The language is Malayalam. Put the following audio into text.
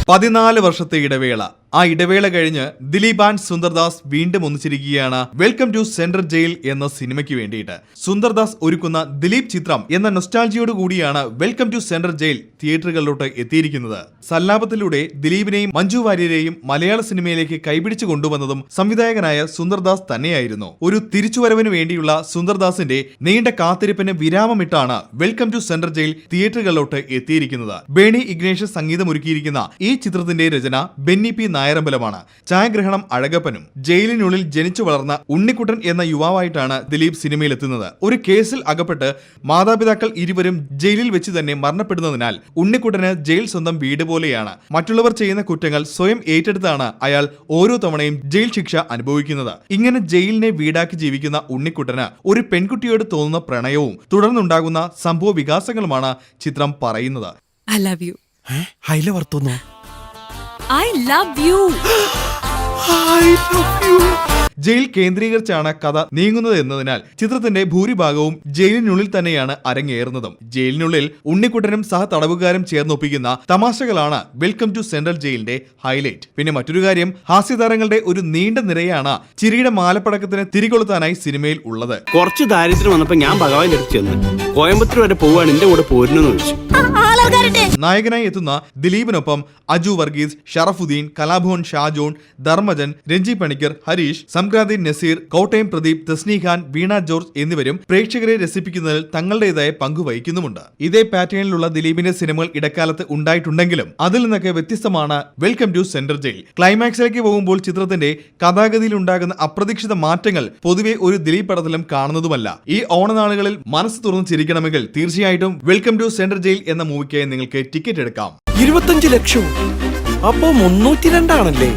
14 വർഷത്തെ ഇടവേള. ആ ഇടവേള കഴിഞ്ഞ് ദിലീപ് ആൻഡ് സുന്ദർദാസ് വീണ്ടും ഒന്നിച്ചിരിക്കുകയാണ് വെൽക്കം ടു സെൻട്രൽ ജയിൽ എന്ന സിനിമയ്ക്ക് വേണ്ടിയിട്ട്. സുന്ദർദാസ് ഒരുക്കുന്ന ദിലീപ് ചിത്രം എന്ന നൊസ്റ്റാൾജിയോട് കൂടിയാണ് വെൽക്കം ടു സെൻട്രൽ ജയിൽ തിയേറ്ററുകളിലോട്ട് എത്തിയിരിക്കുന്നത്. സല്ലാപത്തിലൂടെ ദിലീപിനെയും മഞ്ജു വാര്യരെയും മലയാള സിനിമയിലേക്ക് കൈപിടിച്ചു കൊണ്ടുവന്നതും സംവിധായകനായ സുന്ദർദാസ് തന്നെയായിരുന്നു. ഒരു തിരിച്ചുവരവിന് വേണ്ടിയുള്ള സുന്ദർദാസിന്റെ നീണ്ട കാത്തിരിപ്പിന് വിരാമമിട്ടാണ് വെൽക്കം ടു സെൻട്രൽ ജയിൽ തിയേറ്ററുകളിലോട്ട് എത്തിയിരിക്കുന്നത്. ബേണി ഇഗ്നേഷ്യസ് സംഗീതമൊരുക്കിയിരിക്കുന്ന ഈ ചിത്രത്തിന്റെ രചന ബെന്നി പി നായരമ്പലമാണ്. ഛായാഗ്രഹണം അഴകപ്പനും. ജയിലിനുള്ളിൽ ജനിച്ചു വളർന്ന ഉണ്ണിക്കുട്ടൻ എന്ന യുവാവായിട്ടാണ് ദിലീപ് സിനിമയിലെത്തുന്നത്. ഒരു കേസിൽ അകപ്പെട്ട് മാതാപിതാക്കൾ ഇരുവരും ജയിലിൽ വെച്ച് തന്നെ മരണപ്പെടുന്നതിനാൽ ഉണ്ണിക്കുട്ടന് ജയിൽ സ്വന്തം വീട് പോലെയാണ്. മറ്റുള്ളവർ ചെയ്യുന്ന കുറ്റങ്ങൾ സ്വയം ഏറ്റെടുത്താണ് അയാൾ ഓരോ തവണയും ജയിൽ ശിക്ഷ അനുഭവിക്കുന്നത്. ഇങ്ങനെ ജയിലിനെ വീടാക്കി ജീവിക്കുന്ന ഉണ്ണിക്കുട്ടന് ഒരു പെൺകുട്ടിയോട് തോന്നുന്ന പ്രണയവും തുടർന്നുണ്ടാകുന്ന സംഭവ വികാസങ്ങളുമാണ് ചിത്രം പറയുന്നത്. I love you. I love you. Jail കേന്ദ്രീകരിച്ചാണ് കഥ നീങ്ങുന്നത് എന്നതിനാൽ ചിത്രത്തിന്റെ ഭൂരിഭാഗവും ജയിലിനുള്ളിൽ തന്നെയാണ് അരങ്ങേറുന്നതും. ജയിലിനുള്ളിൽ ഉണ്ണിക്കുട്ടനും സഹ തടവുകാരും ചേർന്നൊപ്പിക്കുന്ന തമാശകളാണ് വെൽക്കം ടു സെൻട്രൽ ജയിലിന്റെ ഹൈലൈറ്റ്. പിന്നെ മറ്റൊരു കാര്യം, ഹാസ്യതാരങ്ങളുടെ ഒരു നീണ്ട നിരയാണ് ചിരിയുടെ മാലപ്പടക്കത്തിന് തിരികൊളുത്താനായി സിനിമയിൽ ഉള്ളത്. കുറച്ച് ദാരിദ്ര്യം വന്നപ്പോ ഞാൻ ഭഗവാന്റെ അടുത്ത് ചെന്ന് കോയമ്പത്തൂർ വരെ പോവാണ്, എന്റെ കൂടെ പോരുന്നെന്ന് ചോദിച്ചു. നായകനായി എത്തുന്ന ദിലീപിനൊപ്പം അജു വർഗീസ്, ഷറഫുദ്ദീൻ, കലാഭവൻ ഷാജോൺ, ധർമ്മജൻ, രഞ്ജി പണിക്കർ, ഹരീഷ്, സംക്രാന്തി നസീർ, കോട്ടയം പ്രദീപ്, തസ്നി ഖാൻ, വീണ ജോർജ് എന്നിവരും പ്രേക്ഷകരെ രസിപ്പിക്കുന്നതിൽ തങ്ങളുടേതായ പങ്ക് വഹിക്കുന്നുമുണ്ട്. ഇതേ പാറ്റേണിലുള്ള ദിലീപിന്റെ സിനിമകൾ ഇടക്കാലത്ത് ഉണ്ടായിട്ടുണ്ടെങ്കിലും അതിൽ നിന്നൊക്കെ വ്യത്യസ്തമാണ് വെൽക്കം ടു സെൻട്രൽ ജയിൽ. ക്ലൈമാക്സിലേക്ക് പോകുമ്പോൾ ചിത്രത്തിന്റെ കഥാഗതിയിൽ ഉണ്ടാകുന്ന അപ്രതീക്ഷിത മാറ്റങ്ങൾ പൊതുവെ ഒരു ദിലീപ് പടത്തിലും കാണുന്നതുമല്ല. ഈ ഓണനാളുകളിൽ മനസ്സ് തുറന്ന് ചിരിക്കണമെങ്കിൽ തീർച്ചയായിട്ടും വെൽക്കം ടു സെൻട്രൽ ജയിൽ എന്ന മൂവിക്ക് നിങ്ങൾക്ക് ടിക്കറ്റ് എടുക്കാം. 25 ലക്ഷം. അപ്പോ 302 ആണല്ലേ?